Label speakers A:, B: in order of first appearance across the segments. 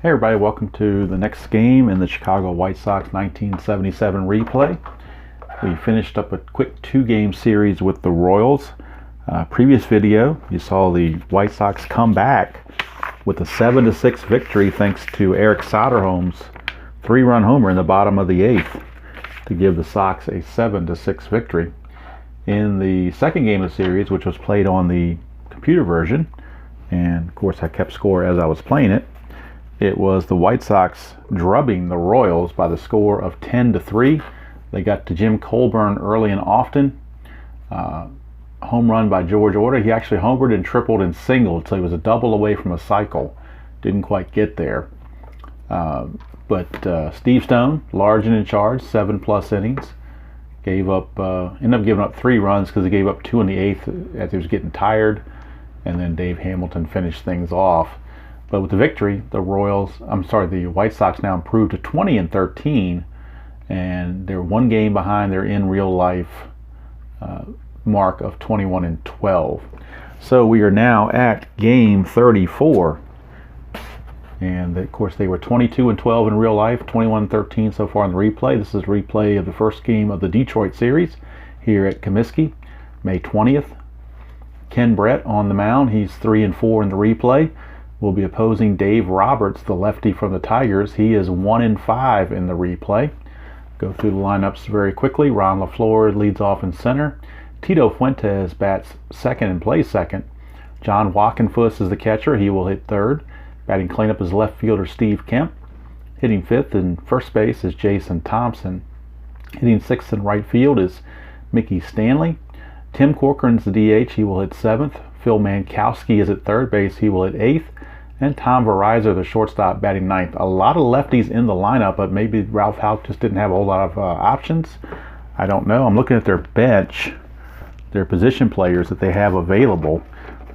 A: Hey everybody, welcome to the next game in the Chicago White Sox 1977 replay. We finished up a quick two-game series with the Royals. Previous video, you saw the White Sox come back with a 7-6 victory thanks to Eric Soderholm's three-run homer in the bottom of the eighth to give the Sox a 7-6 victory. In the second game of the series, which was played on the computer version, and of course I kept score as I was playing it, it was the White Sox drubbing the Royals by the score of 10-3. They got to Jim Colburn early and often. Home run by George Order. He actually homered and tripled and singled, so he was a double away from a cycle. Didn't quite get there. But Steve Stone, large and in charge, 7+ innings. Ended up giving up 3 runs because he gave up 2 in the eighth as he was getting tired. And then Dave Hamilton finished things off. But with the victory, the White Sox now improved to 20-13, and they're one game behind their in real life mark of 21-12. So we are now at game 34, and of course they were 22-12 in real life, 21-13 so far in the replay. This is a replay of the first game of the Detroit series here at Comiskey, May 20th. Ken Brett on the mound. He's 3-4 in the replay. Will be opposing Dave Roberts, the lefty from the Tigers. He is 1-5 in the replay. Go through the lineups very quickly. Ron LaFleur leads off in center. Tito Fuentes bats second and plays second. John Walkenfuss is the catcher. He will hit third. Batting cleanup is left fielder Steve Kemp. Hitting fifth and first base is Jason Thompson. Hitting sixth in right field is Mickey Stanley. Tim Corcoran's the DH. He will hit seventh. Phil Mankowski is at third base. He will hit eighth. And Tom Verizor, the shortstop, batting ninth. A lot of lefties in the lineup, but maybe Ralph Houck just didn't have a whole lot of options. I don't know. I'm looking at their bench, their position players that they have available.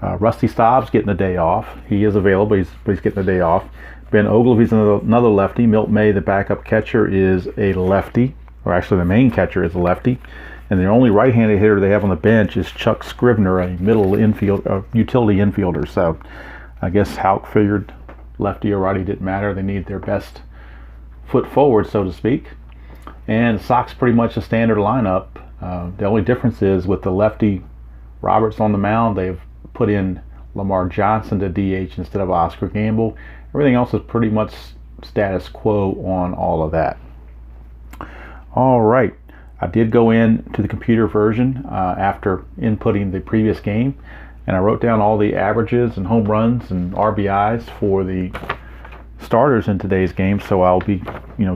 A: Rusty Staub's getting the day off. He is available, but he's getting the day off. Ben Ogilvy's another lefty. Milt May, the backup catcher, is a lefty. Or actually, the main catcher is a lefty. And the only right-handed hitter they have on the bench is Chuck Scrivener, a utility infielder. So I guess Houck figured lefty or righty didn't matter. They need their best foot forward, so to speak. And the Sox pretty much a standard lineup. The only difference is with the lefty Roberts on the mound, they've put in Lamar Johnson to DH instead of Oscar Gamble. Everything else is pretty much status quo on all of that. All right. I did go in to the computer version after inputting the previous game, and I wrote down all the averages and home runs and RBIs for the starters in today's game, so I'll be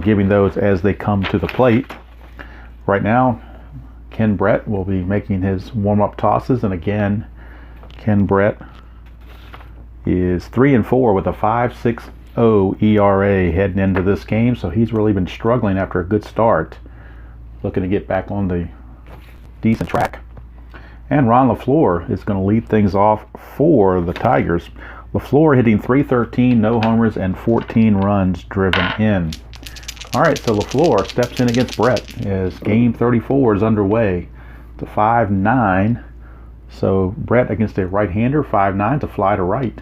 A: giving those as they come to the plate. Right now, Ken Brett will be making his warm-up tosses, and again, Ken Brett is 3-4 with a 5.60 ERA heading into this game, so he's really been struggling after a good start. Looking to get back on the decent track. And Ron LaFleur is going to lead things off for the Tigers. LaFleur hitting .313, no homers, and 14 runs driven in. All right, so LaFleur steps in against Brett as game 34 is underway. To 5-9. So Brett against a right-hander, 5-9 to fly to right.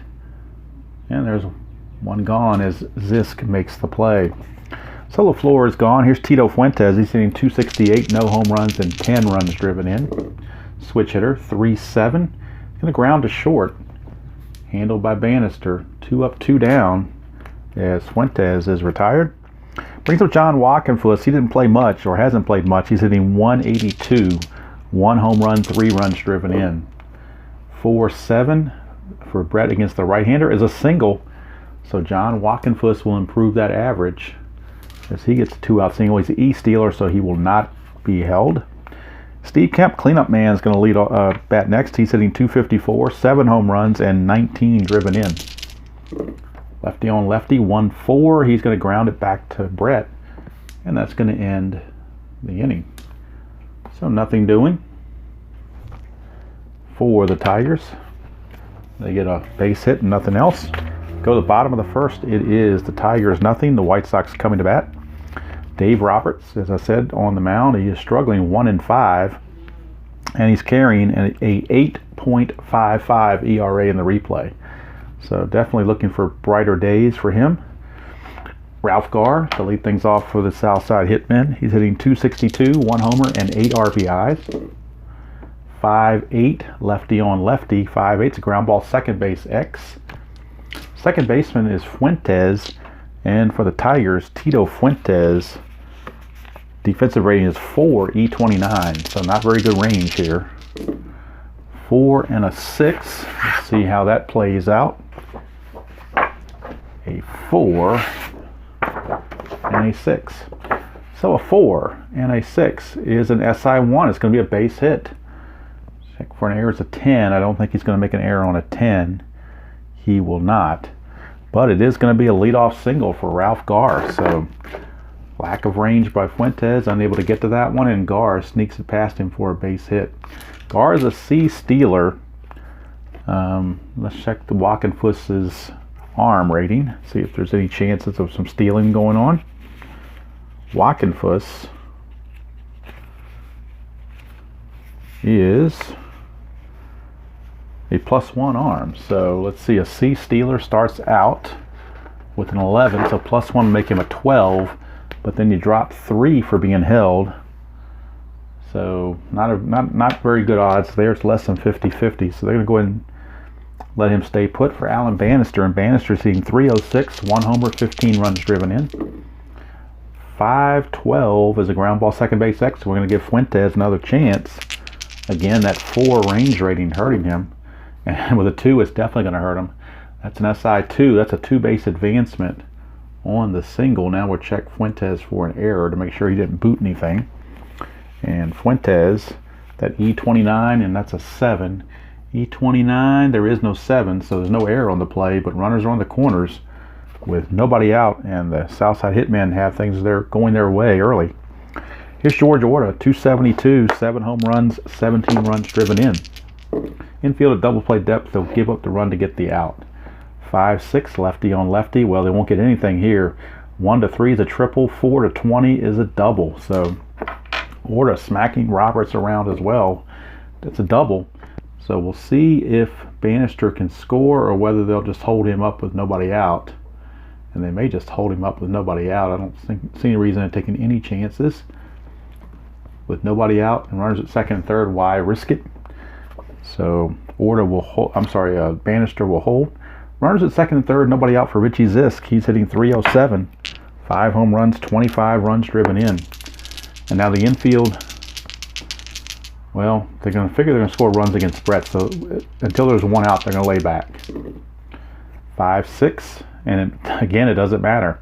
A: And there's one gone as Zisk makes the play. So LaFleur is gone. Here's Tito Fuentes. He's hitting .268, no home runs, and 10 runs driven in. Switch hitter, 3-7. Going to ground to short. Handled by Bannister. 2 up, 2 down as Fuentes is retired. Brings up John Walkenfuss. He didn't play much, or hasn't played much. He's hitting .182. 1 home run, 3 runs driven in. 4-7 for Brett against the right-hander is a single. So John Walkenfuss will improve that average as he gets a 2-out single. He's an E-stealer, so he will not be held. Steve Kemp, cleanup man, is going to lead bat next. He's hitting .254, 7 home runs, and 19 driven in. Lefty on lefty, 1-4. He's going to ground it back to Brett, and that's going to end the inning. So nothing doing for the Tigers. They get a base hit and nothing else. Go to the bottom of the first. It is the Tigers nothing. The White Sox coming to bat. Dave Roberts, as I said, on the mound. He is struggling 1-5, and he's carrying a 8.55 ERA in the replay. So definitely looking for brighter days for him. Ralph Garr to lead things off for the Southside Hitmen. He's hitting 262, 1 homer, and 8 RBIs. 5-8, lefty on lefty. 5-8's a ground ball second base X. Second baseman is Fuentes, and for the Tigers, Tito Fuentes. Defensive rating is 4, E29, so not very good range here. 4 and a 6. Let's see how that plays out. A 4 and a 6. So a 4 and a 6 is an SI1. It's going to be a base hit. Check for an error. It's a 10. I don't think he's going to make an error on a 10. He will not. But it is going to be a leadoff single for Ralph Garr. So lack of range by Fuentes, unable to get to that one, and Garr sneaks it past him for a base hit. Garr is a C stealer. Let's check the Wackenfuss's arm rating, see if there's any chances of some stealing going on. Wackenfuss is a +1 arm. So let's see, a C stealer starts out with an 11, so +1 make him a 12, but then you drop 3 for being held. So not very good odds there. It's less than 50-50. So they're going to go ahead and let him stay put for Alan Bannister, and Bannister's hitting 306, 1 homer, 15 runs driven in. 5-12 is a ground ball second base X. So we're going to give Fuentes another chance. Again, that 4 range rating hurting him, and with a 2, it's definitely going to hurt him. That's an SI2. That's a 2-base advancement on the single. Now we'll check Fuentes for an error to make sure he didn't boot anything. And Fuentes, that E29, and that's a 7. E29, there is no 7, so there's no error on the play, but runners are on the corners with nobody out, and the Southside Hitmen have things going their way early. Here's George Orta, 272, 7 home runs, 17 runs driven in. Infield at double play depth, they'll give up the run to get the out. 5-6, lefty on lefty. Well, they won't get anything here. 1-3 is a triple, 4-20 is a double. So Orta smacking Roberts around as well. That's a double. So we'll see if Bannister can score or whether they'll just hold him up with nobody out. And they may just hold him up with nobody out. I don't see any reason in taking any chances. With nobody out and runners at second and third, why risk it? So Orta will hold. Bannister will hold. Runners at second and third, nobody out for Richie Zisk. He's hitting 307, 5 home runs, 25 runs driven in. And now the infield, well, they're going to figure they're going to score runs against Brett. So until there's 1 out, they're going to lay back. 5-6, and again, it doesn't matter.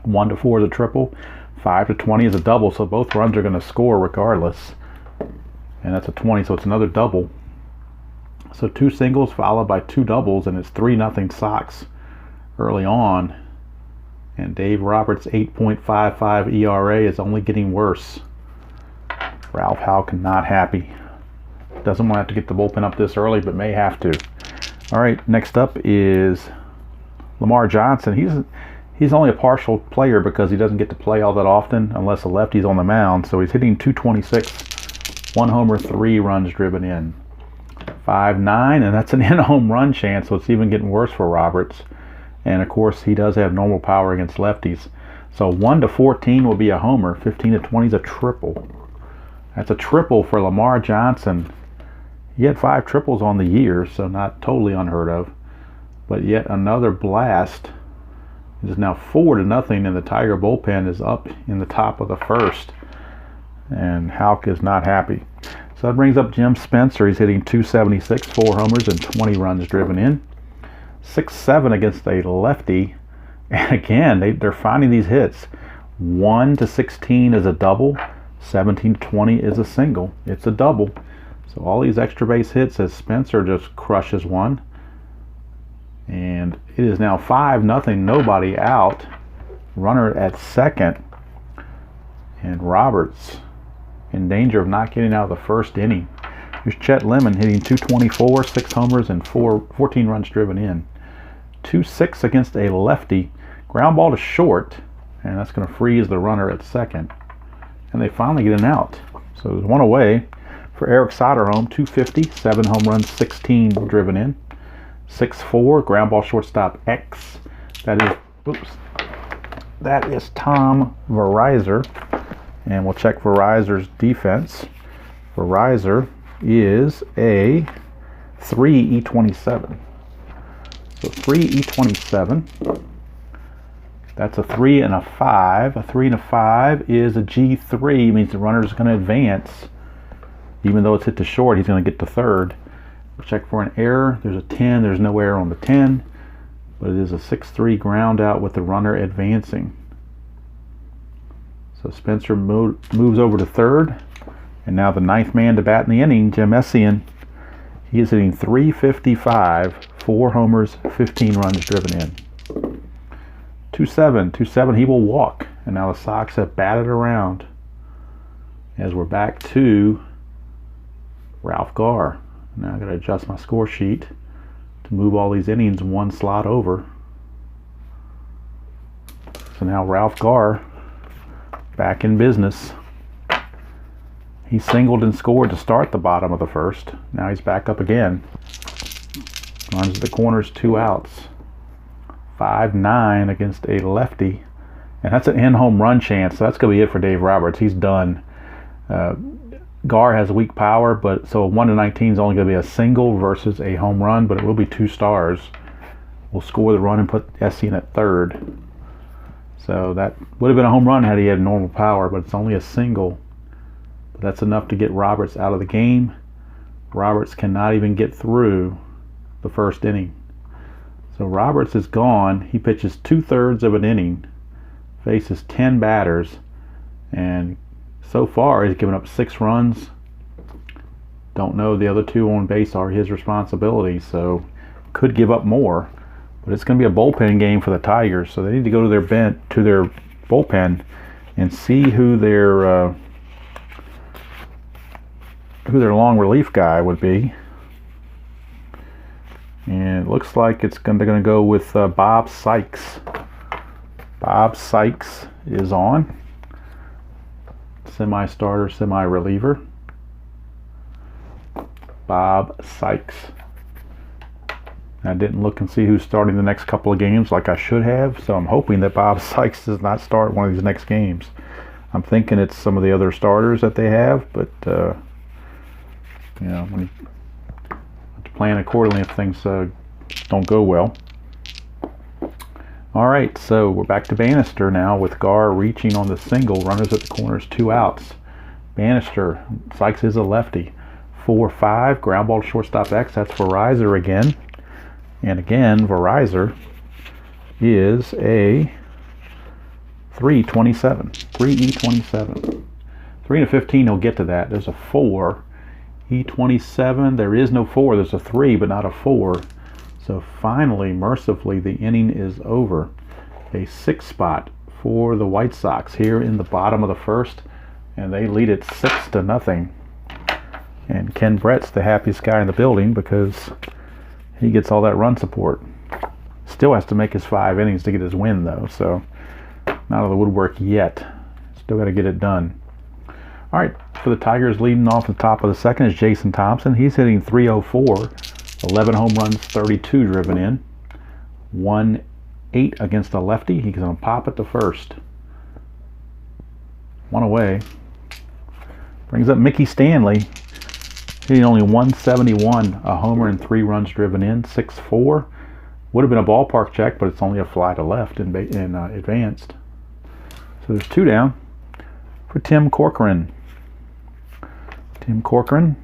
A: 1-4 is a triple, 5-20 is a double. So both runs are going to score regardless. And that's a 20, so it's another double. So 2 singles followed by 2 doubles, and it's 3-0 Sox early on. And Dave Roberts' 8.55 ERA is only getting worse. Ralph Halkin not happy. Doesn't want to have to get the bullpen up this early, but may have to. All right, next up is Lamar Johnson. He's only a partial player because he doesn't get to play all that often unless a lefty's on the mound. So he's hitting 226, 1 homer, 3 runs driven in. 5-9, and that's an in-home run chance, so it's even getting worse for Roberts. And of course, he does have normal power against lefties. So 1-14 will be a homer, 15-20 is a triple. That's a triple for Lamar Johnson. He had 5 triples on the year, so not totally unheard of. But yet another blast. It is now 4-0, and the Tiger bullpen is up in the top of the first. And Houck is not happy. So that brings up Jim Spencer. He's hitting 276, 4 homers, and 20 runs driven in. 6-7 against a lefty. And again, they're finding these hits. 1-16 is a double. 17-20 is a single. It's a double. So all these extra base hits as Spencer just crushes one. And it is now 5-0, nobody out. Runner at second. And Roberts in danger of not getting out of the first inning. Here's Chet Lemon hitting 224, 6 homers, and 14 runs driven in. 2-6 against a lefty. Ground ball to short, and that's going to freeze the runner at second. And they finally get an out. So there's 1 away for Eric Soderholm. 250, 7 home runs, 16 driven in. 6-4, ground ball shortstop X. That is, that is Tom Verizer. And we'll check Verizer's defense. Verizer is a 3 E27. So 3 E27. That's a 3 and a 5. A 3 and a 5 is a G3. Means the runner is going to advance. Even though it's hit to short, he's going to get to third. We'll check for an error. There's a 10. There's no error on the 10. But it is a 6-3 ground out with the runner advancing. So Spencer moves over to third. And now the ninth man to bat in the inning, Jim Essien. He is hitting .355, 4 homers, 15 runs driven in. 2-7, 2-7, he will walk. And now the Sox have batted around as we're back to Ralph Garr. Now I've got to adjust my score sheet to move all these innings one slot over. So now Ralph Garr back in business. He singled and scored to start the bottom of the first. Now he's back up again. Runs to the corners, 2 outs. 5-9 against a lefty. And that's an in-home run chance. So that's going to be it for Dave Roberts. He's done. Garr has weak power, but so 1-19 is only going to be a single versus a home run, but it will be 2 stars. We'll score the run and put Essien at third. So that would have been a home run had he had normal power, but it's only a single. But that's enough to get Roberts out of the game. Roberts cannot even get through the first inning. So Roberts is gone. He pitches 2/3 of an inning, faces 10 batters, and so far he's given up 6 runs. Don't know the other 2 on base are his responsibility, so could give up more. But it's going to be a bullpen game for the Tigers, so they need to go to their bullpen and see who their long relief guy would be. And it looks like they're going to go with Bob Sykes. Bob Sykes is on. Semi-starter, semi-reliever. Bob Sykes. I didn't look and see who's starting the next couple of games like I should have, so I'm hoping that Bob Sykes does not start one of these next games. I'm thinking it's some of the other starters that they have, but when you have to plan accordingly if things don't go well. All right, so we're back to Bannister now with Garr reaching on the single. Runners at the corners, 2 outs. Bannister, Sykes is a lefty. 4-5, ground ball to shortstop X. That's Verizer again. And again, Verizer is a 3-27, 3E27. 3-15, he'll get to that. There's a 4. E27, there is no 4. There's a 3, but not a 4. So finally, mercifully, the inning is over. A 6 spot for the White Sox here in the bottom of the first, and they lead it 6-0. And Ken Brett's the happiest guy in the building because he gets all that run support. Still has to make his 5 innings to get his win, though, so not out of the woodwork yet. Still got to get it done. All right, for the Tigers, leading off the top of the second is Jason Thompson. He's hitting .304, 11 home runs, 32 driven in. 1-8 against a lefty. He's going to pop at the first. 1 away. Brings up Mickey Stanley. Hitting only .171, a homer and 3 runs driven in. 6-4. Would have been a ballpark check, but it's only a fly to left and advanced. So there's 2 down for Tim Corcoran. Tim Corcoran.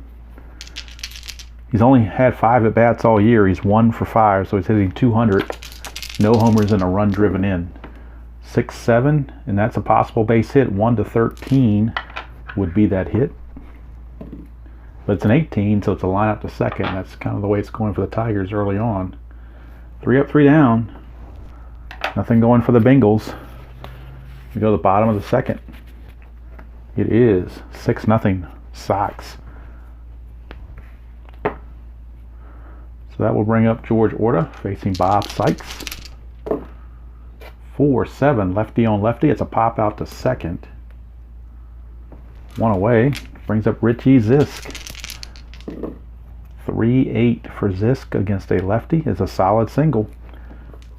A: He's only had 5 at bats all year. He's 1 for 5, so he's hitting .200. No homers and a run driven in. 6-7, and that's a possible base hit. 1-13 would be that hit. But it's an 18, so it's a line up to second. That's kind of the way it's going for the Tigers early on. 3 up, 3 down. Nothing going for the Bengals. We go to the bottom of the second. It is 6-0 Sox. So that will bring up George Orta facing Bob Sykes. 4-7, lefty on lefty. It's a pop out to second. 1 away. Brings up Richie Zisk. 3-8 for Zisk against a lefty is a solid single.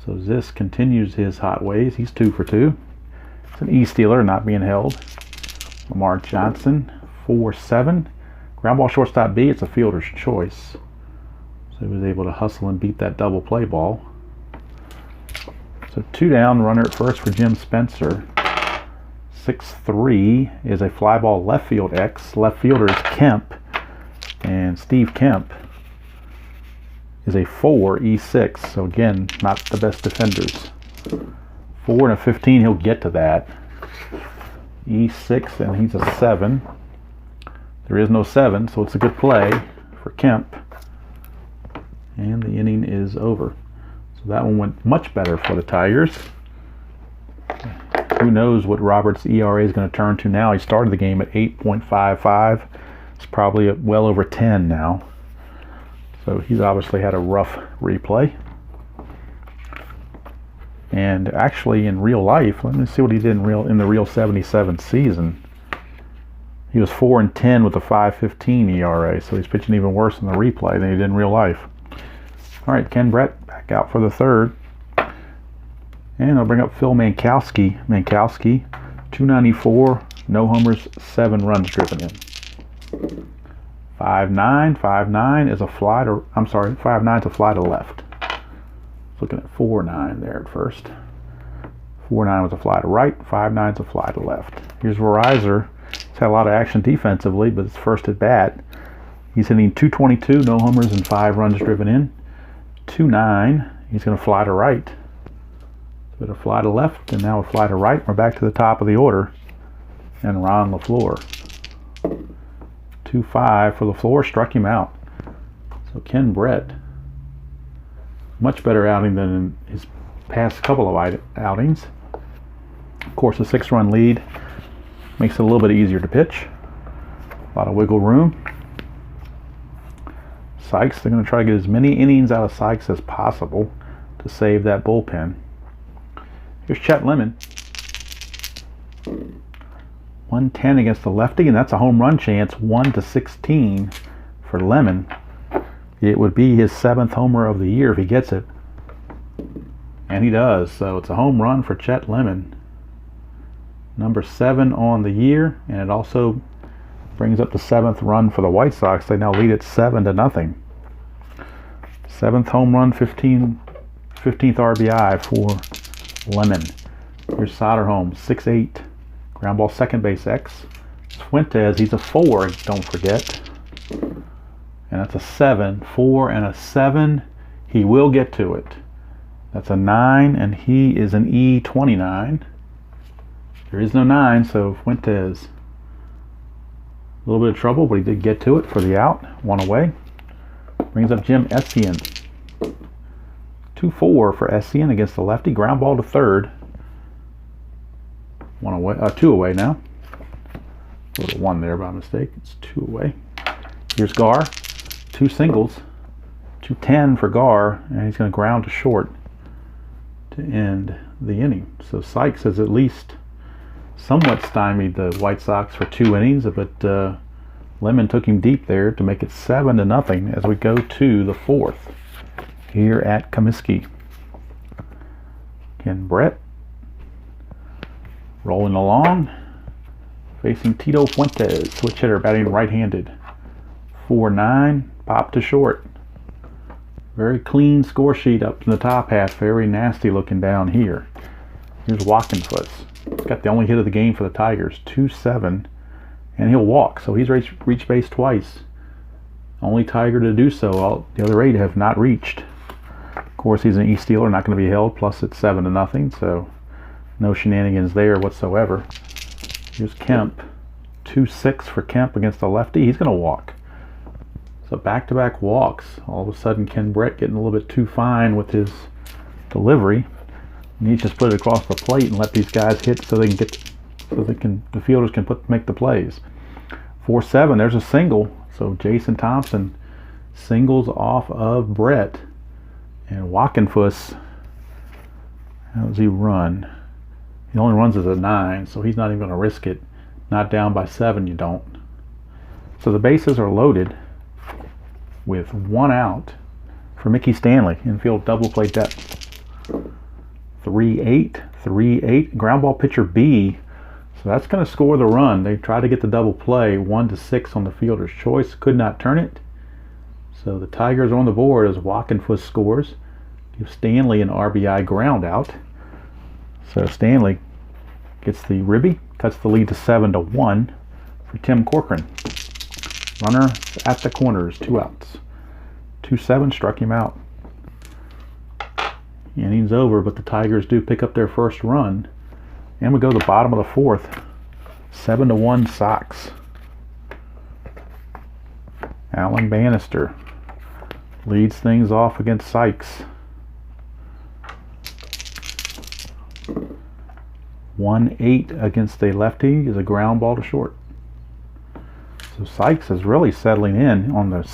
A: So Zisk continues his hot ways. He's 2 for 2. It's an E-stealer, not being held. Lamar Johnson, 4-7. Ground ball shortstop B, it's a fielder's choice. So he was able to hustle and beat that double play ball. So 2 down, runner at first for Jim Spencer. 6-3 is a fly ball left field X. Left fielder is Kemp. And Steve Kemp is a 4, E6. So again, not the best defenders. 4 and a 15, he'll get to that. E6, and he's a 7. There is no 7, so it's a good play for Kemp. And the inning is over. So that one went much better for the Tigers. Who knows what Robert's ERA is going to turn to now. He started the game at 8.55. It's probably well over 10 now. So he's obviously had a rough replay. And actually in real life, let me see what he did in the real 77 season. He was 4-10 with a 5.15 ERA, so he's pitching even worse in the replay than he did in real life. All right, Ken Brett back out for the third. And I'll bring up Phil Mankowski. Mankowski, 294, no homers, 7 runs driven in. 5-9 is a fly to, 5-9 is a fly to left. Looking at 4-9 there at first. 4-9 was a fly to right, 5-9 is a fly to left. Here's Verizon. He's had a lot of action defensively, but it's first at bat. He's hitting 222, no homers, and 5 runs driven in. 2-9, he's going to fly to right. So a fly to left, and now a fly to right. We're back to the top of the order. And Ron LaFleur. 2-5 for LaFleur, struck him out. So Ken Brett, much better outing than in his past couple of outings. Of course, a 6-run lead makes it a little bit easier to pitch. A lot of wiggle room. Sykes, they're going to try to get as many innings out of Sykes as possible to save that bullpen. Here's Chet Lemon. 110 against the lefty, and that's a home run chance, 1-16 for Lemon. It would be his 7th homer of the year if he gets it. And he does, so it's a home run for Chet Lemon. Number 7 on the year, and it also brings up the 7th run for the White Sox. They now lead it 7-0. 7th home run, 15th RBI for Lemon. Here's Soderholm, 6'8", ground ball second base X. Fuentes, he's a 4, don't forget. And that's a 7, 4 and a 7. He will get to it. That's a 9, and he is an E29. There is no 9, so Fuentes, a little bit of trouble, but he did get to it for the out. 1 away. Brings up Jim Essien. 2-4 for Essien against the lefty. Ground ball to third. 1 away. 2 away now. A little 1 there by mistake. It's 2 away. Here's Gar. 2 singles. 2-10 for Gar, and he's going to ground to short to end the inning. So Sykes has at least somewhat stymied the White Sox for 2 innings, but Lemon took him deep there to make it 7-0 as we go to the 4th here at Comiskey. Ken Brett rolling along, facing Tito Fuentes, switch hitter, batting right-handed. 4-9, pop to short. Very clean score sheet up in the top half, very nasty looking down here. Here's Walkenfuss. He's got the only hit of the game for the Tigers, 2-7, and he'll walk, so he's reached base twice. Only Tiger to do so. All the other 8 have not reached. Of course, he's an E-stealer, not going to be held, plus it's 7-0, so no shenanigans there whatsoever. Here's Kemp, 2-6 for Kemp against the lefty. He's going to walk. So back-to-back walks. All of a sudden, Ken Brett getting a little bit too fine with his delivery. He needs to just put it across the plate and let these guys hit so they can the fielders can make the plays. 4-7, there's a single. So Jason Thompson singles off of Brett. And Walkenfuss, how does he run? He only runs as a 9, so he's not even going to risk it. Not down by 7, you don't. So the bases are loaded with 1 out for Mickey Stanley, infield double play depth. 3-8, 3-8. Ground ball pitcher B. So that's going to score the run. They tried to get the double play, 1-6 on the fielder's choice. Could not turn it. So the Tigers are on the board as Wackenfuss scores. Give Stanley an RBI ground out. So Stanley gets the ribby, cuts the lead to 7-1 for Tim Corcoran. Runner at the corners, 2 outs. 2-7, struck him out. Innings over, but the Tigers do pick up their first run. And we go to the bottom of the 4th. 7-1 Sox. Alan Bannister leads things off against Sykes. 1-8 against a lefty is a ground ball to short. So Sykes is really settling in on the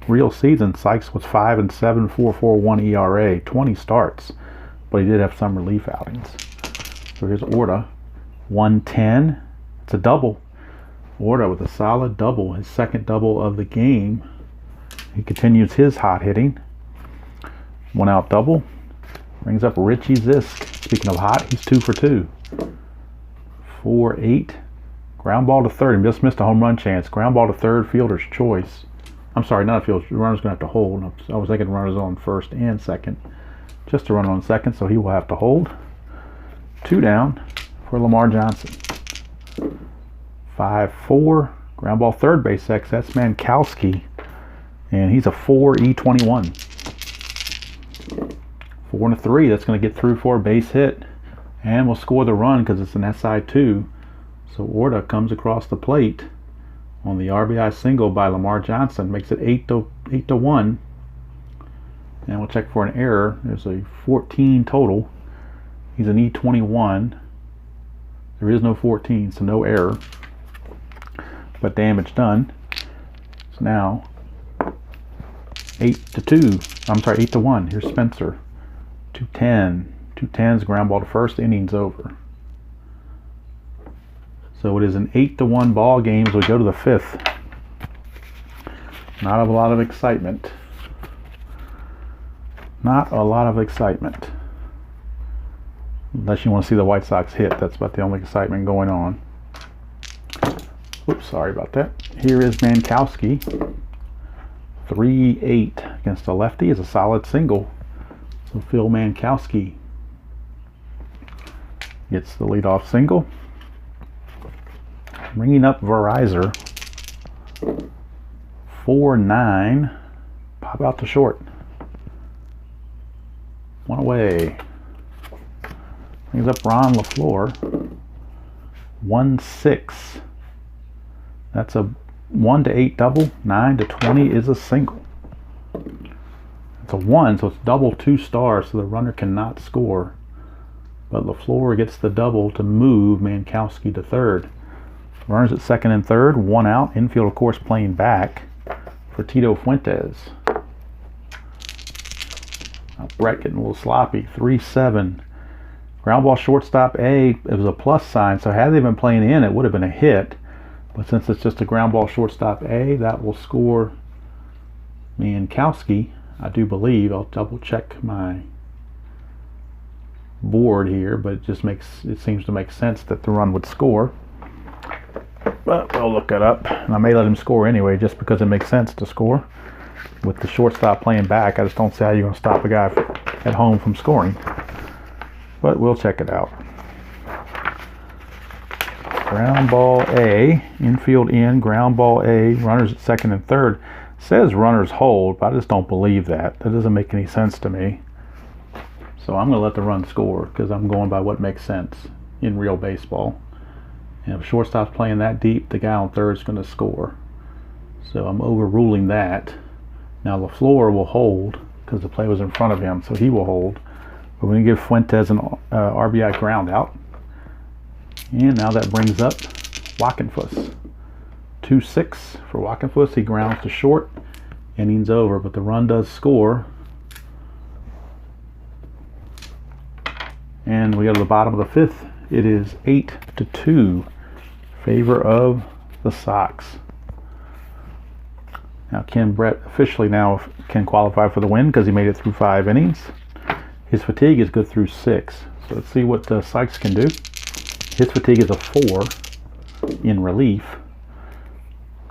A: real season. Sykes was 5-7, 4.41 ERA, 20 starts, but he did have some relief outings. So here's Orta, 110. It's a double. Orta with a solid double, his second double of the game. He continues his hot hitting. 1 out double. Brings up Richie Zisk. Speaking of hot, he's 2 for 2. 4-8. Ground ball to third. He just missed a home run chance. Ground ball to third, fielder's choice. I'm sorry, not a fielder's. The runner's going to have to hold. I was thinking runners on first and second. Just a runner on second, so he will have to hold. 2 down for Lamar Johnson. 5-4. Ground ball third base X. That's Mankowski. And he's a 4-E21. 4-3. That's going to get through for a base hit. And we'll score the run because it's an SI2. So Orta comes across the plate on the RBI single by Lamar Johnson. Makes it 8-1. And we'll check for an error. There's a 14 total. He's an E21. There is no 14, so no error. But damage done. So now 8-2. I'm sorry, 8-1. Here's Spencer. 2-10. 2-10's ground ball to first. Innings over. So it is an 8-1 ball game as we go to the 5th. Not a lot of excitement. Not a lot of excitement. Unless you want to see the White Sox hit. That's about the only excitement going on. Oops, sorry about that. Here is Mankowski. 3-8 against a lefty is a solid single. So Phil Mankowski gets the leadoff single. Ringing up Verizon. 4-9. Pop out to short. 1 away. Brings up Ron LaFleur. 1-6. That's a 1-8 double. 9-20 is a single. It's a 1, so it's double 2 stars, so the runner cannot score. But LaFleur gets the double to move Mankowski to third. Runners at second and third, 1 out. Infield, of course, playing back for Tito Fuentes. Brett getting a little sloppy. 3-7. Ground ball shortstop A, it was a plus sign, so had they been playing in, it would have been a hit. But since it's just a ground ball shortstop A, that will score Mankowski, I do believe. I'll double check my board here, but it seems to make sense that the run would score. But we'll look it up, and I may let him score anyway, just because it makes sense to score. With the shortstop playing back, I just don't see how you're going to stop a guy at home from scoring. But we'll check it out. Ground ball A, infield in, ground ball A, runners at second and third. Says runners hold, but I just don't believe that. That doesn't make any sense to me. So I'm going to let the run score because I'm going by what makes sense in real baseball. And if shortstop's playing that deep, the guy on third is going to score. So I'm overruling that. Now LaFleur will hold because the play was in front of him, so he will hold. But we're going to give Fuentes an RBI ground out. And now that brings up Wackenfuss. 2-6 for Wackenfuss. He grounds to short. Innings over, but the run does score. And we go to the bottom of the 5th. It is 8-2 favor of the Sox. Now Ken Brett officially now can qualify for the win because he made it through 5 innings. His fatigue is good through 6. So let's see what Sykes can do. His fatigue is a 4 in relief.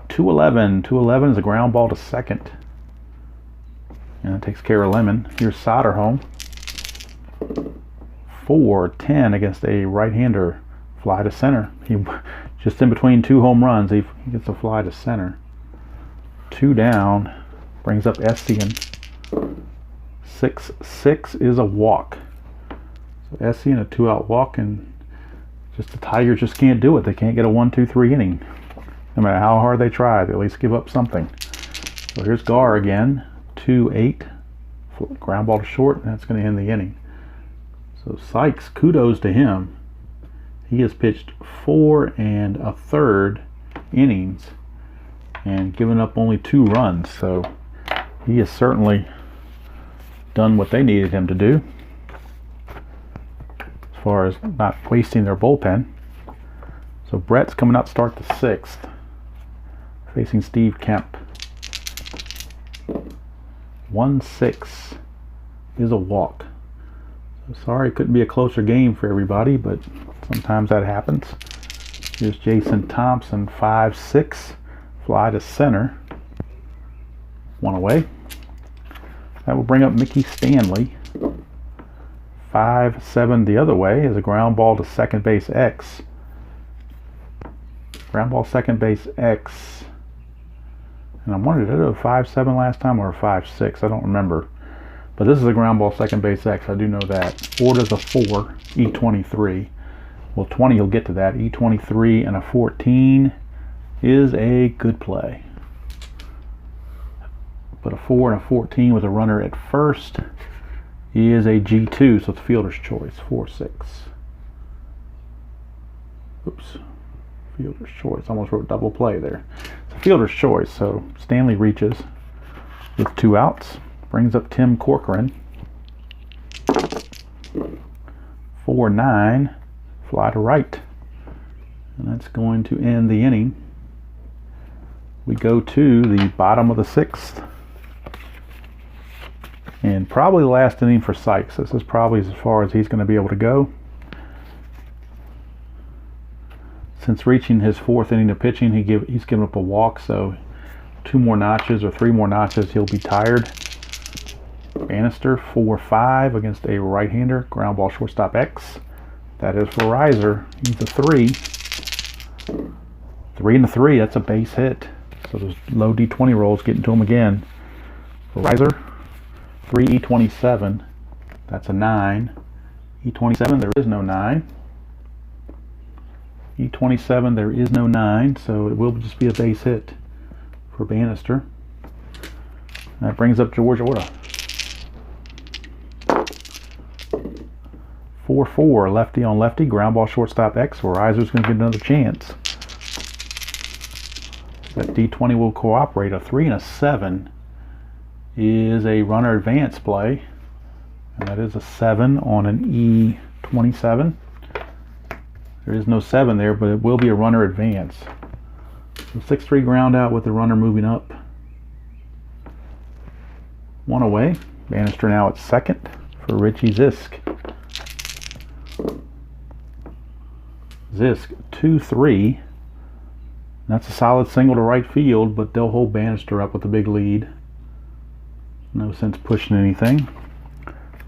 A: 211. 211 is a ground ball to second. And that takes care of Lemon. Here's Soderholm. 4-10 against a right-hander. Fly to center. He just in between 2 home runs. He gets a fly to center. 2 down. Brings up Essian. 6-6 is a walk. So Essian, a 2-out walk, and just the Tigers just can't do it. They can't get a 1-2-3 inning. No matter how hard they try, they at least give up something. So here's Gar again. 2-8. Ground ball to short, and that's going to end the inning. So Sykes, kudos to him. He has pitched 4 1/3 innings and given up only 2 runs. So he has certainly done what they needed him to do as far as not wasting their bullpen. So Brett's coming up to start the 6th, facing Steve Kemp. 1-6 is a walk. So sorry it couldn't be a closer game for everybody, but sometimes that happens. Here's Jason Thompson, 5-6, fly to center. 1 away. That will bring up Mickey Stanley. 5-7 the other way is a ground ball to second base X. Ground ball second base X. And I wondered, did I do a 5-7 last time or a 5-6? I don't remember. But this is a ground ball second base X. I do know that. 4 to the 4, E23. Well, 20 you'll get to that. E23 and a 14 is a good play. But a 4 and a 14 with a runner at first is a G2, so it's fielder's choice. 4-6. Oops. Fielder's choice. Almost wrote double play there. It's a fielder's choice, so Stanley reaches with 2 outs. Brings up Tim Corcoran. 4-9. Fly to right. And that's going to end the inning. We go to the bottom of the 6th. And probably the last inning for Sykes. This is probably as far as he's going to be able to go. Since reaching his 4th inning of pitching, he's given up a walk, so 2 more notches or 3 more notches, he'll be tired. Bannister, 4-5 against a right-hander. Ground ball shortstop X. That is for Reiser. He's a 3. 3 and a 3, that's a base hit. So those low D20 rolls getting to him again. For Reiser, 3 E27. That's a 9. E27, there is no 9. E27, there is no 9, so it will just be a base hit for Bannister. That brings up George Orta. 4-4, lefty on lefty, ground ball shortstop X. Reiser's going to get another chance. That D20 will cooperate. A 3 and a 7 is a runner advance play, and that is a 7 on an E27. There is no 7 there, but it will be a runner advance. So 6-3 ground out with the runner moving up. 1 away. Bannister now at second for Richie Zisk. Zisk 2-3. That's a solid single to right field, but they'll hold Bannister up with a big lead. No sense pushing anything.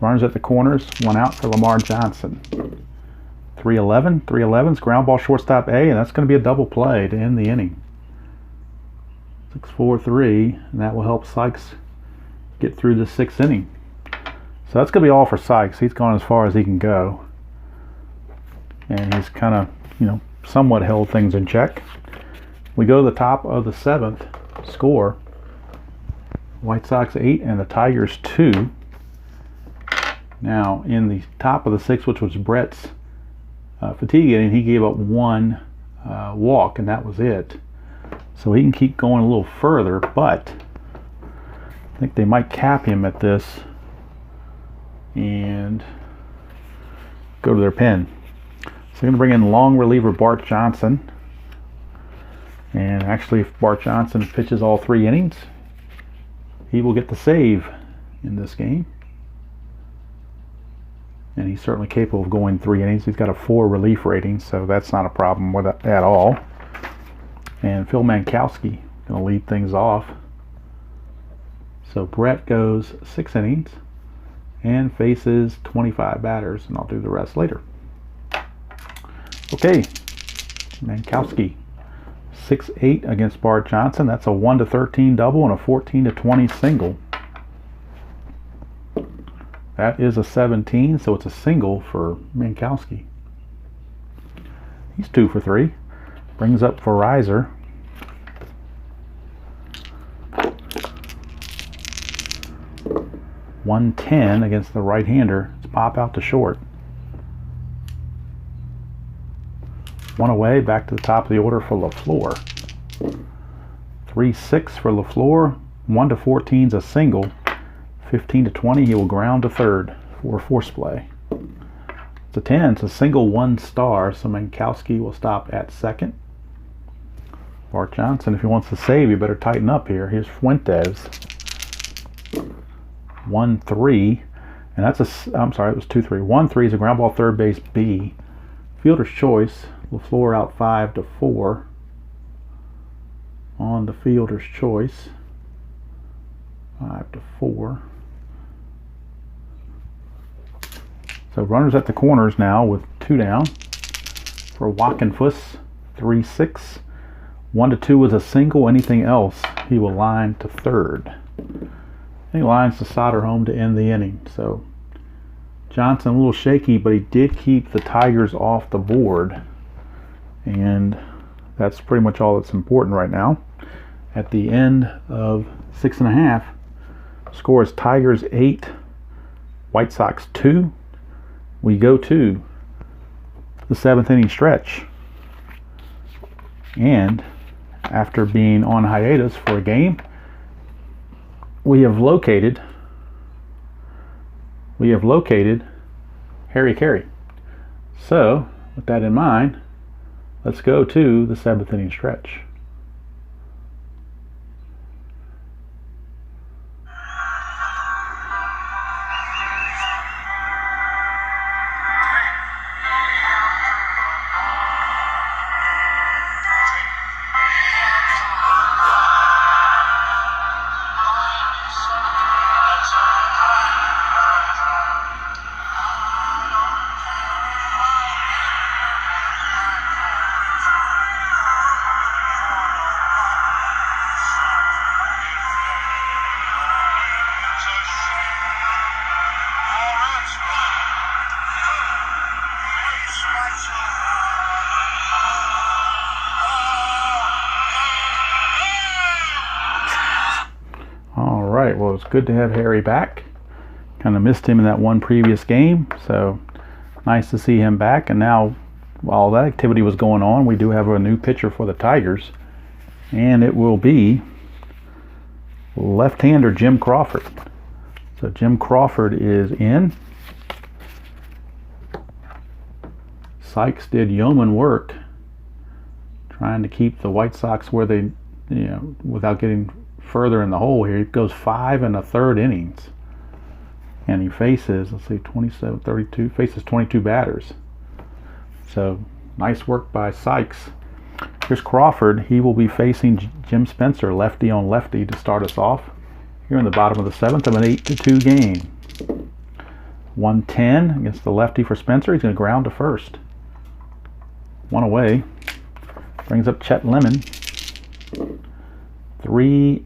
A: Runners at the corners, 1 out for Lamar Johnson. 3-11. 3-11's ground ball shortstop A, and that's going to be a double play to end the inning. 6-4-3, and that will help Sykes get through the 6th inning. So that's going to be all for Sykes. He's gone as far as he can go. And he's kind of, somewhat held things in check. We go to the top of the 7th score. White Sox 8 and the Tigers 2. Now, in the top of the 6th, which was Brett's fatigue inning, he gave up 1 walk, and that was it. So he can keep going a little further, but I think they might cap him at this and go to their pen. So they're going to bring in long reliever Bart Johnson. And actually, if Bart Johnson pitches all 3 innings, he will get the save in this game. and he's certainly capable of going 3 innings. He's got a 4 relief rating, so that's not a problem with it at all. And Phil Mankowski going to lead things off. So Brett goes 6 innings and faces 25 batters, and I'll do the rest later. Okay, Mankowski, 6-8 against Bart Johnson. That's a 1-13 double and a 14-20 single. That is a 17, so it's a single for Mankowski. He's 2 for 3. Brings up Verizor. .110 against the right-hander. It's pop out to short. 1 away, back to the top of the order for LaFleur. 3-6 for LaFleur. 1-14 is a single. 15-20, he will ground to third for force play. It's a 10. It's a single 1 star, so Mankowski will stop at second. Bart Johnson, if he wants to save, you better tighten up here. Here's Fuentes. 1-3, and that's a, I'm sorry, it was 2-3. 1-3 is a ground ball, third base B. Fielder's choice. LaFleur out 5-4 on the fielder's choice. 5-4. So runners at the corners now with 2 down for Wackenfuss. 3-6. 1-2 is a single. Anything else, he will line to third. He lines to solder home to end the inning. So Johnson a little shaky, but he did keep the Tigers off the board, and that's pretty much all that's important right now. At the end of 6.5, score is Tigers 8, White Sox 2. We go to the 7th inning stretch, and after being on hiatus for a game, we have located Harry Carey. So with that in mind, let's go to the 7th inning stretch. Alright, well, it's good to have Harry back. Kind of missed him in that one previous game, so nice to see him back. And now, while that activity was going on, we do have a new pitcher for the Tigers, and it will be left-hander Jim Crawford. So Jim Crawford is in. Sykes did yeoman work trying to keep the White Sox where they, without getting further in the hole here. He goes 5 1/3 innings, and he faces, let's see, 27, 32, faces 22 batters. So nice work by Sykes. Here's Crawford. He will be facing Jim Spencer, lefty on lefty, to start us off here in the bottom of the 7th of an 8-2 game. 110 against the lefty for Spencer. He's going to ground to first. 1 away. Brings up Chet Lemon. 3-9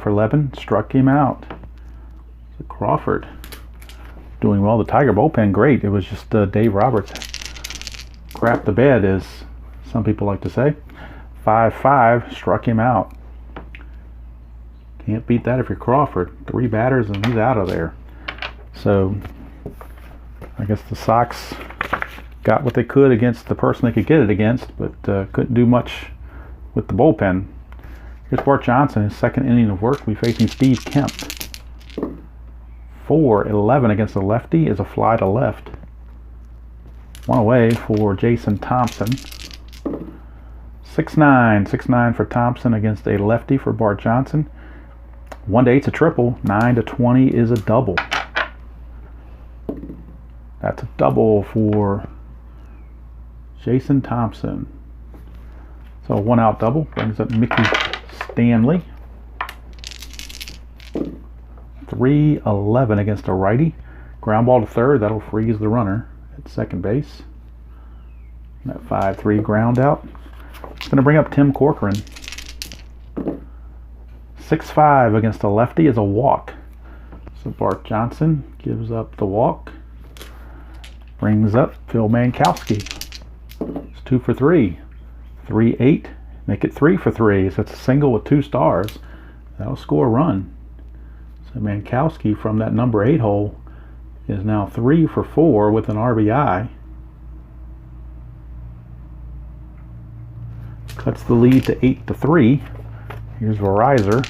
A: for Levin. Struck him out. So Crawford doing well. The Tiger bullpen, great. It was just Dave Roberts crapped the bed, as some people like to say. 5-5, struck him out. Can't beat that if you're Crawford. 3 batters and he's out of there. So I guess the Sox got what they could against the person they could get it against, but couldn't do much with the bullpen. Here's Bart Johnson, his 2nd inning of work. We'll be facing Steve Kemp. 4-11 against the lefty is a fly to left. 1 away for Jason Thompson. 6-9 for Thompson against a lefty for Bart Johnson. 1-8's a triple. 9-20 is a double. That's a double for Jason Thompson. So a 1-out double brings up Mickey Stanley. 3-11 against a righty. Ground ball to third. That'll freeze the runner at second base. And that 5-3 ground out. It's going to bring up Tim Corcoran. 6-5 against a lefty is a walk. So Bart Johnson gives up the walk. Brings up Phil Mankowski. It's 2 for 3. 3-8. Make it 3 for 3. So it's a single with 2 stars. That'll score a run. So Mankowski from that number 8 hole is now 3 for 4 with an RBI. Cuts the lead to 8-3. Here's Verizor.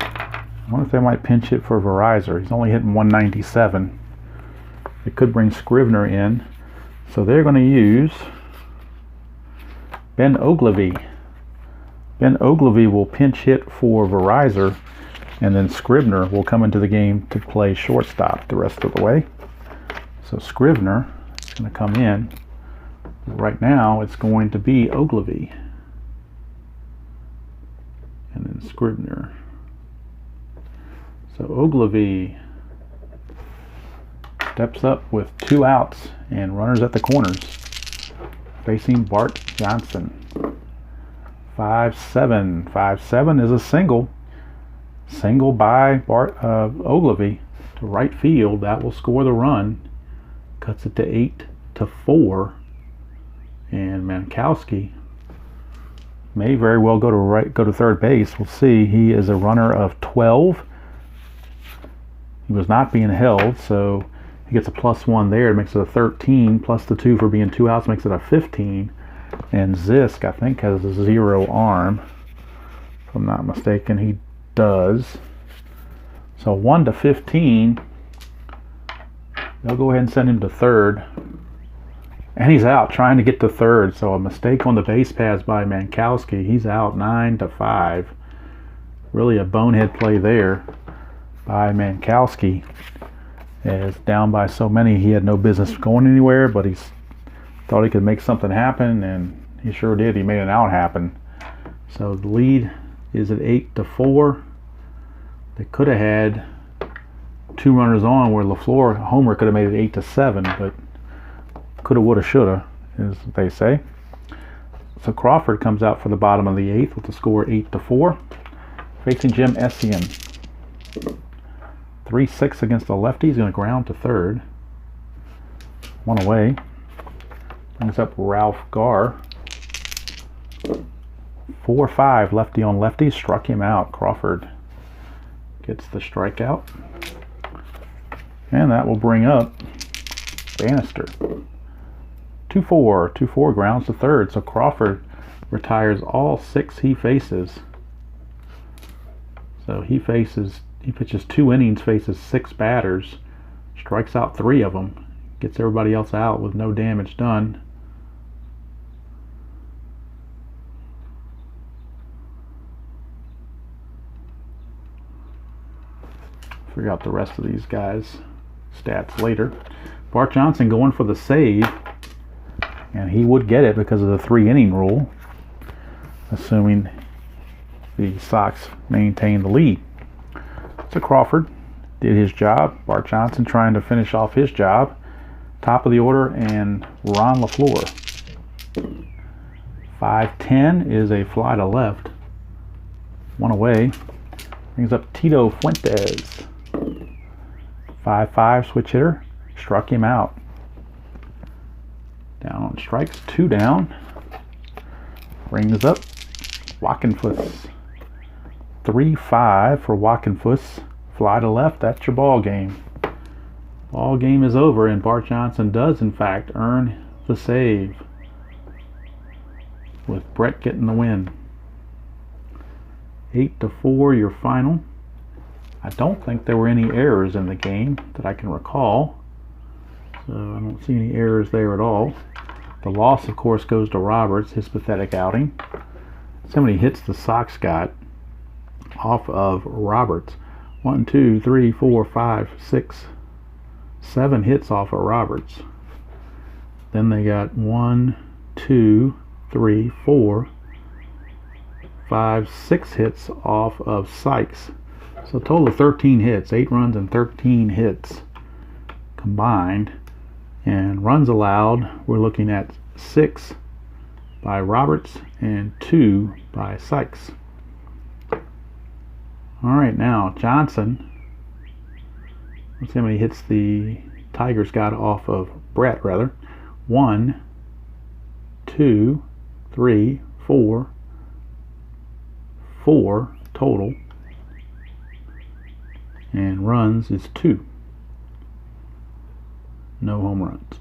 A: I wonder if they might pinch hit for Verizor. He's only hitting 197. It could bring Scrivener in. So they're going to use Ben Ogilvy. Ben Ogilvy will pinch hit for Verizor, and then Scrivener will come into the game to play shortstop the rest of the way. So Scrivener is going to come in. Right now it's going to be Ogilvy. And then Scrivener. So Ogilvy steps up with 2 outs and runners at the corners, facing Bart Johnson. 5-7. 5-7 is a single. Single by Bart Ogilvy to right field. That will score the run. Cuts it to 8-4. And Mankowski may very well go to third base. We'll see. He is a runner of 12. He was not being held, so he gets a +1 there. It makes it a 13, plus the 2 for being 2 outs makes it a 15. And Zisk, I think, has a 0 arm. If I'm not mistaken, he does. So 1-15. They'll go ahead and send him to third. And he's out trying to get to third. So a mistake on the base paths by Mankowski. He's out 9-5. Really a bonehead play there by Mankowski. As down by so many, he had no business going anywhere, but he thought he could make something happen, and he sure did. He made an out happen. So the lead is at 8-4. They could have had 2 runners on where LaFleur homer could have made it 8-7, but coulda, woulda, shoulda, as they say. So Crawford comes out for the bottom of the 8th with the score 8-4, facing Jim Essien. 3-6 against the lefty. He's going to ground to third. 1 away. Brings up Ralph Garr. 4-5 lefty on lefty. Struck him out. Crawford gets the strikeout. And that will bring up Bannister. 2-4. 2-4 grounds to third. So Crawford retires all 6 he faces. So he pitches 2 innings, faces 6 batters, strikes out 3 of them, gets everybody else out with no damage done. Figure out the rest of these guys' stats later. Bart Johnson going for the save, and he would get it because of the 3-inning rule, assuming the Sox maintain the lead. So Crawford did his job. Bart Johnson trying to finish off his job. Top of the order, and Ron LaFleur. 5-10 is a fly to left. 1 away. Brings up Tito Fuentes. 5-5 switch hitter. Struck him out. Down on strikes. 2 down. Brings up Wackenfuss. 3-5 for Wackenfuss. Fly to left. That's your ball game. Ball game is over, and Bart Johnson does in fact earn the save, with Brett getting the win. 8-4 your final. I don't think there were any errors in the game that I can recall, so I don't see any errors there at all. The loss, of course, goes to Roberts, his pathetic outing. So many hits the Sox got off of Roberts. 1, 2, 3, 4, 5, 6, 7 hits off of Roberts. Then they got 1, 2, 3, 4, 5, 6 hits off of Sykes. So a total of 13 hits, 8 runs and 13 hits combined. And runs allowed, we're looking at 6 by Roberts and 2 by Sykes. Alright, now Johnson. Let's see how many hits the Tigers got off of Brett, rather. 1, 2, 3, 4 total. And runs is 2. No home runs.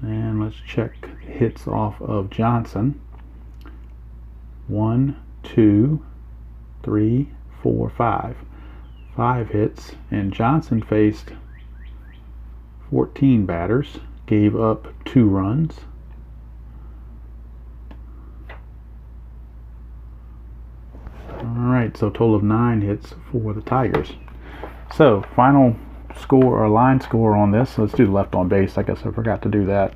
A: And let's check hits off of Johnson. 1, 2, 3, 4, 5. 5 hits, and Johnson faced 14 batters, gave up 2 runs. Alright, so a total of 9 hits for the Tigers. So, final score or line score on this. Let's do the left on base. I guess I forgot to do that.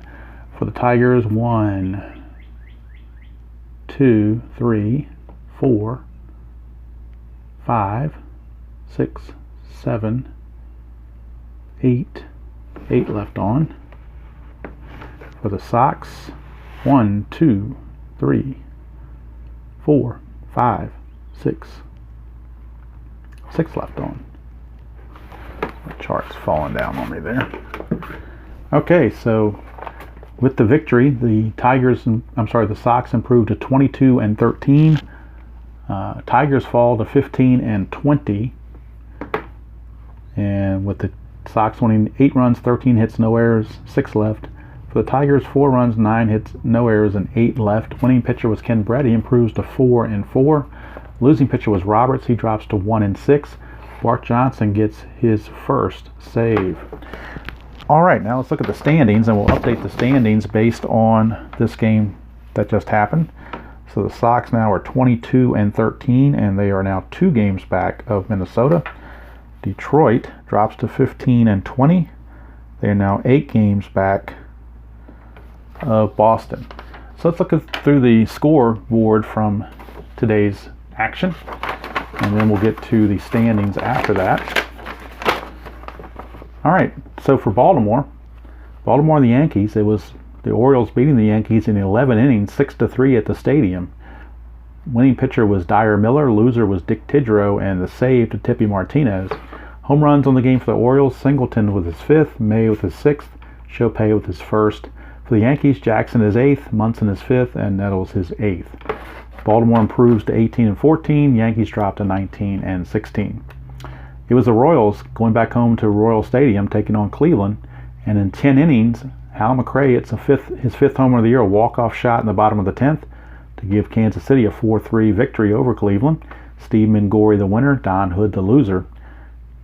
A: For the Tigers, 1, 2, 3, 4, 5, 6, 7, 8. 8 left on. For the Sox, 1, 2, 3, 4, 5, 6. 6 left on. The chart's falling down on me there. Okay, so with the victory, the Sox improved to 22 and 13. Tigers fall to 15 and 20. And with the Sox winning 8 runs, 13 hits, no errors, 6 left. For the Tigers, 4 runs, 9 hits, no errors, and 8 left. Winning pitcher was Ken Brett. He improves to 4 and 4. Losing pitcher was Roberts. He drops to 1 and 6. Bart Johnson gets his first save. All right, now let's look at the standings, and we'll update the standings based on this game that just happened. So the Sox now are 22 and 13, and they are now 2 games back of Minnesota. Detroit drops to 15 and 20. They are now 8 games back of Boston. So let's look through the scoreboard from today's action, and then we'll get to the standings after that. All right, so for Baltimore and the Yankees, it was the Orioles beating the Yankees in 11 innings, 6-3 at the stadium. Winning pitcher was Dyer Miller, loser was Dick Tidrow, and the save to Tippy Martinez. Home runs on the game for the Orioles: Singleton with his 5th, May with his 6th, Chopay with his 1st. For the Yankees, Jackson his 8th, Munson his 5th, and Nettles his 8th. Baltimore improves to 18 and 14. Yankees drop to 19 and 16. It was the Royals going back home to Royal Stadium taking on Cleveland, and in 10 innings, Hal McRae hits his 5th homer of the year, a walk-off shot in the bottom of the 10th to give Kansas City a 4-3 victory over Cleveland. Steve Mingori the winner, Don Hood the loser.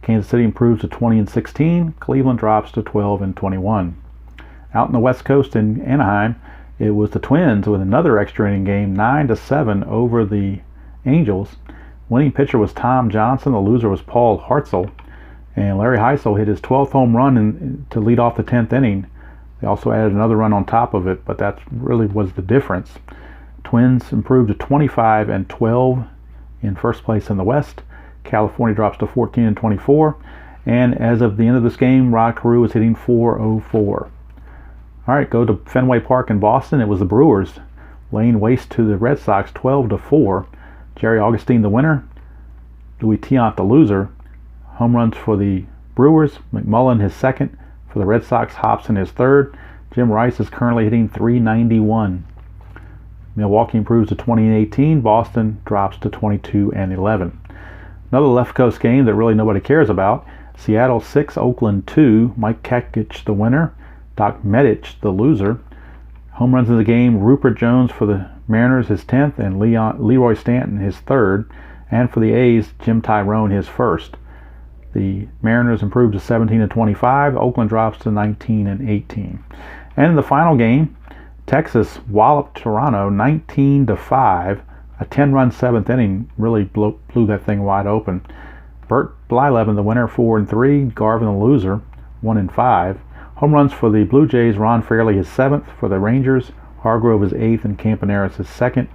A: Kansas City improves to 20 and 16. Cleveland drops to 12 and 21. Out in the West Coast in Anaheim, it was the Twins with another extra inning game, 9-7 over the Angels. Winning pitcher was Tom Johnson. The loser was Paul Hartzell. And Larry Heisel hit his 12th home run to lead off the 10th inning. They also added another run on top of it, but that really was the difference. Twins improved to 25 and 12 in first place in the West. California drops to 14 and 24. And as of the end of this game, Rod Carew is hitting .404. All right, go to Fenway Park in Boston. It was the Brewers laying waste to the Red Sox 12-4. Jerry Augustine the winner, Louis Tiant the loser. Home runs for the Brewers: McMullen his 2nd. For the Red Sox, Hobson his 3rd. Jim Rice is currently hitting .391. Milwaukee improves to 20 and 18. Boston drops to 22 and 11. Another left coast game that really nobody cares about. Seattle 6, Oakland 2. Mike Kekich the winner, Doc Medich the loser. Home runs in the game: Rupert Jones for the Mariners his 10th, and Leroy Stanton his 3rd. And for the A's, Jim Tyrone his 1st. The Mariners improved to 17 and 25. Oakland drops to 19 and 18. And in the final game, Texas walloped Toronto 19-5. A 10-run 7th inning really blew that thing wide open. Bert Blyleven, the winner, 4-3. Garvin, the loser, 1-5. Home runs for the Blue Jays, Ron Fairley is 7th. For the Rangers, Hargrove is 8th and Campaneris is 2nd.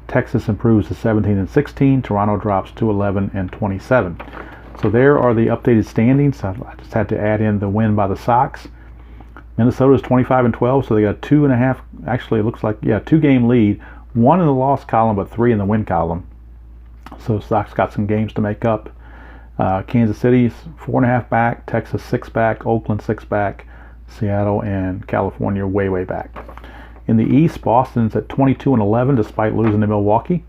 A: Texas improves to 17-16. Toronto drops to 11-27. So there are the updated standings. I just had to add in the win by the Sox. Minnesota is 25-12, so they got 2.5. Actually, it looks like 2-game lead. 1 in the loss column, but 3 in the win column. So Sox got some games to make up. Kansas City's 4.5 back. Texas 6 back. Oakland 6 back. Seattle and California way back. In the East, Boston's at 22-11 despite losing to Milwaukee.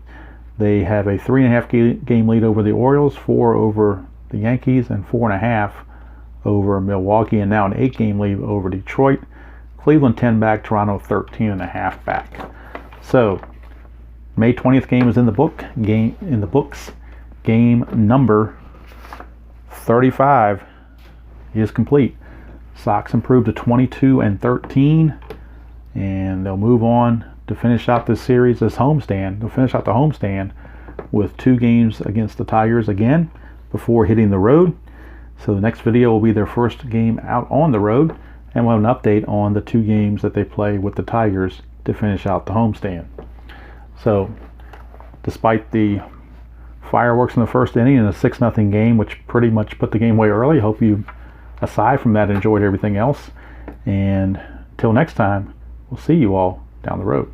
A: They have a 3.5 game lead over the Orioles, 4 over the Yankees, and 4.5 over Milwaukee, and now an 8-game lead over Detroit. Cleveland 10 back, Toronto 13.5 back. So May 20th game is in the books. Game number 35 is complete. Sox improved to 22-13. And they'll move on to finish out this series, this homestand. They'll finish out the homestand with 2 games against the Tigers again before hitting the road. So the next video will be their first game out on the road, and we'll have an update on the 2 games that they play with the Tigers to finish out the homestand. So despite the fireworks in the first inning and a 6-0 game, which pretty much put the game away early, hope you, aside from that, enjoyed everything else. And until next time, we'll see you all down the road.